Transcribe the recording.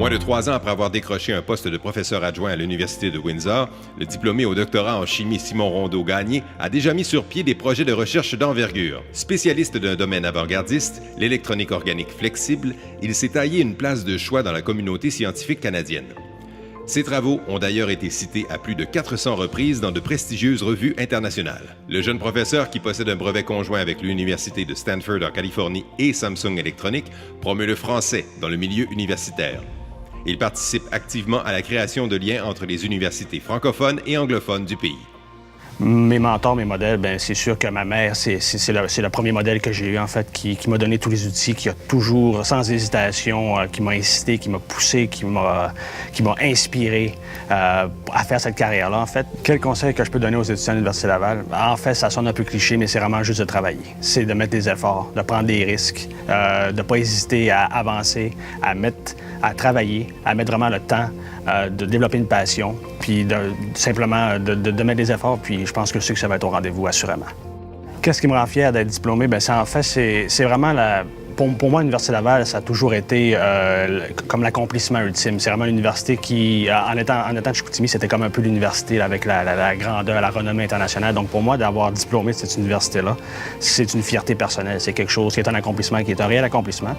Moins de 3 ans après avoir décroché un poste de professeur adjoint à l'Université de Windsor, le diplômé au doctorat en chimie Simon Rondeau-Gagné a déjà mis sur pied des projets de recherche d'envergure. Spécialiste d'un domaine avant-gardiste, l'électronique organique flexible, il s'est taillé une place de choix dans la communauté scientifique canadienne. Ses travaux ont d'ailleurs été cités à plus de 400 reprises dans de prestigieuses revues internationales. Le jeune professeur, qui possède un brevet conjoint avec l'Université de Stanford en Californie et Samsung Electronics, promeut le français dans le milieu universitaire. Il participe activement à la création de liens entre les universités francophones et anglophones du pays. Mes mentors, mes modèles, bien, c'est sûr que ma mère, c'est le premier modèle que j'ai eu, en fait, qui m'a donné tous les outils, qui a toujours, sans hésitation, qui m'a incité, qui m'a poussé, qui m'a inspiré à faire cette carrière-là, en fait. Quel conseil que je peux donner aux étudiants de l'Université Laval? En fait, ça sonne un peu cliché, mais c'est vraiment juste de travailler. C'est de mettre des efforts, de prendre des risques, de ne pas hésiter à avancer, à travailler, à mettre vraiment le temps de développer une passion, puis simplement de mettre des efforts, puis je pense que le succès va être au rendez-vous, assurément. Qu'est-ce qui me rend fier d'être diplômé? Bien, en fait, c'est vraiment pour moi, l'Université Laval, ça a toujours été comme l'accomplissement ultime. C'est vraiment l'université qui, en étant de Chicoutimi, c'était comme un peu l'université avec la grandeur, la renommée internationale. Donc pour moi, d'avoir diplômé de cette université-là, c'est une fierté personnelle. C'est quelque chose qui est un accomplissement, qui est un réel accomplissement.